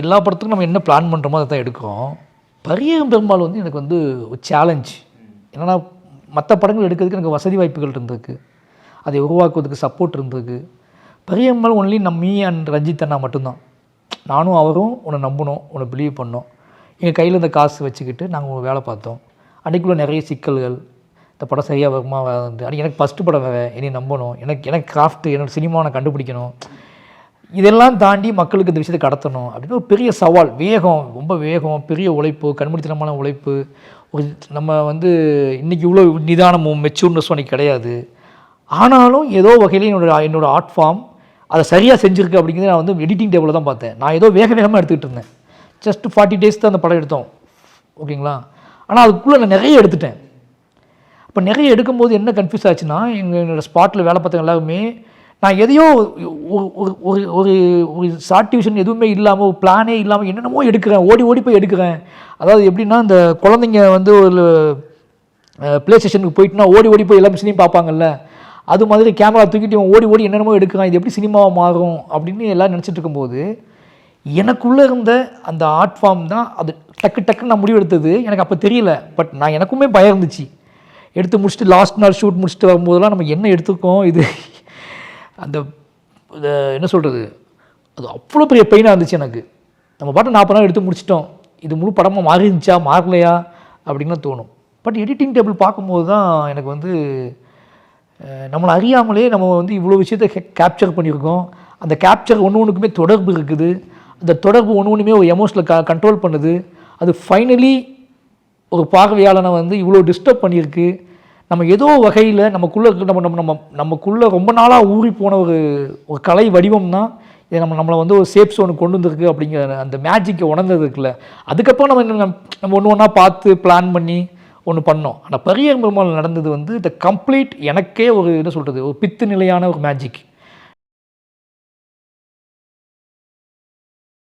எல்லா படத்துக்கும் நம்ம என்ன பிளான் பண்ணுறோமோ அதை தான் எடுக்கிறோம். பரியேறும் பெருமாள் வந்து எனக்கு வந்து ஒரு சேலஞ்ச். என்னென்னா மற்ற படங்கள் எடுக்கிறதுக்கு எனக்கு வசதி வாய்ப்புகள் இருந்திருக்கு, அதை உருவாக்குவதுக்கு சப்போர்ட் இருந்திருக்கு. Pariyerum Perumal only me and Ranjith அண்ணா மட்டும்தான். நானும் அவரும் உன்னை நம்பினோம், உன்னை பிலீவ் பண்ணோம். எங்கள் கையில் இந்த காசு வச்சுக்கிட்டு நாங்கள் வேலை பார்த்தோம். அன்றைக்குள்ளே நிறைய சிக்கல்கள், இந்த படம் சரியாக வருமா வந்து அன்றைக்கி எனக்கு ஃபஸ்ட்டு படம் வேறு, என்னை நம்பணும், எனக்கு கிராஃப்ட்டு, என்னோடய சினிமாவை நான் கண்டுபிடிக்கணும், இதெல்லாம் தாண்டி மக்களுக்கு இந்த விஷயத்தை கடத்தணும் அப்படின்னு ஒரு பெரிய சவால். வேகம், ரொம்ப வேகம், பெரிய உழைப்பு, கண்மூடித்தனமான உழைப்பு. ஒரு நம்ம வந்து இன்றைக்கி இவ்வளோ நிதானமும் மெச்சூர்னஸும் அன்றைக்கி கிடையாது. ஆனாலும் ஏதோ வகையில் என்னோடய ஆர்ட் ஃபார்ம் அதை சரியாக செஞ்சுருக்கு அப்படிங்கிறது நான் வந்து எடிட்டிங் டேபிளில் தான் பார்த்தேன். நான் ஏதோ வேகமாக எடுத்துக்கிட்டு இருந்தேன். ஜஸ்ட் 40 days தான் அந்த படம் எடுத்தோம், ஓகேங்களா. ஆனால் அதுக்குள்ளே நான் நிறைய எடுத்துட்டேன். அப்போ நிறைய எடுக்கும்போது என்ன கன்ஃபியூஸ் ஆச்சுன்னா, என்னோடய ஸ்பாட்டில் வேலை பார்த்தவங்க எல்லாருமே நான் எதையோ ஒரு ஒரு ஒரு ஷார்ட் டிவிஷன் எதுவுமே இல்லாமல், ஒரு பிளானே இல்லாமல் என்னென்னமோ எடுக்கிறேன், ஓடி ஓடி போய் எடுக்கிறேன். அதாவது எப்படின்னா, இந்த குழந்தைங்க வந்து ஒரு ப்ளே ஸ்டேஷனுக்கு போயிட்டுனா ஓடி ஓடி போய் எல்லாமே சினிமா பார்ப்பாங்கல்ல, அது மாதிரி கேமரா தூக்கிட்டு இவன் ஓடி ஓடி என்னென்னமோ எடுக்கிறான், இது எப்படி சினிமாவாக மாறும் அப்படின்னு எல்லோரும் நினச்சிட்டு இருக்கும்போது, எனக்குள்ளே இருந்த அந்த ஆர்ட் ஃபார்ம் தான் அது டக்குன்னு நான் முடிவு எடுத்தது. எனக்கு அப்போ தெரியல, பட் நான் எனக்குமே பயம் இருந்துச்சு. எடுத்து முடிச்சுட்டு லாஸ்ட் நாள் ஷூட் முடிச்சுட்டு வரும்போதெல்லாம் நம்ம என்ன எடுத்துருக்கோம், இது அந்த என்ன சொல்கிறது, அது அவ்வளோ பெரிய பெயினாக இருந்துச்சு எனக்கு. நம்ம பாட்டு 40 நாள் எடுத்து முடிச்சிட்டோம், இது முழு படமாக மாறிருந்துச்சா மாறலையா அப்படின்னு தோணும். பட் எடிட்டிங் டேபிள் பார்க்கும்போது தான் எனக்கு வந்து நம்மளை அறியாமலே நம்ம வந்து இவ்வளோ விஷயத்தை கேப்சர் பண்ணியிருக்கோம். அந்த கேப்சர் ஒன்றுக்குமே தொடர்பு இருக்குது. அந்த தொடர்பு ஒன்றுமே ஒரு எமோஷனல் கண்ட்ரோல் பண்ணுது. அது ஃபைனலி ஒரு பார்வையாளனை வந்து இவ்வளோ டிஸ்டர்ப் பண்ணியிருக்கு. நம்ம ஏதோ வகையில் நமக்குள்ளே ரொம்ப நாளாக ஊறி போன ஒரு கலை வடிவம் தான் இதை நம்மளை வந்து ஒரு சேஃப் சோனுக்கு கொண்டு வந்திருக்கு அப்படிங்கிற அந்த மேஜிக்கை உணர்ந்தது இருக்குல்ல. அதுக்கப்புறம் நம்ம ஒன்று ஒன்றா பார்த்து பிளான் பண்ணி ஒன்று பண்ணோம். ஆனால் பரியேறும் பெருமாள் நடந்தது வந்து த கம்ப்ளீட் எனக்கே ஒரு என்ன சொல்கிறது, ஒரு பித்து நிலையான ஒரு மேஜிக்.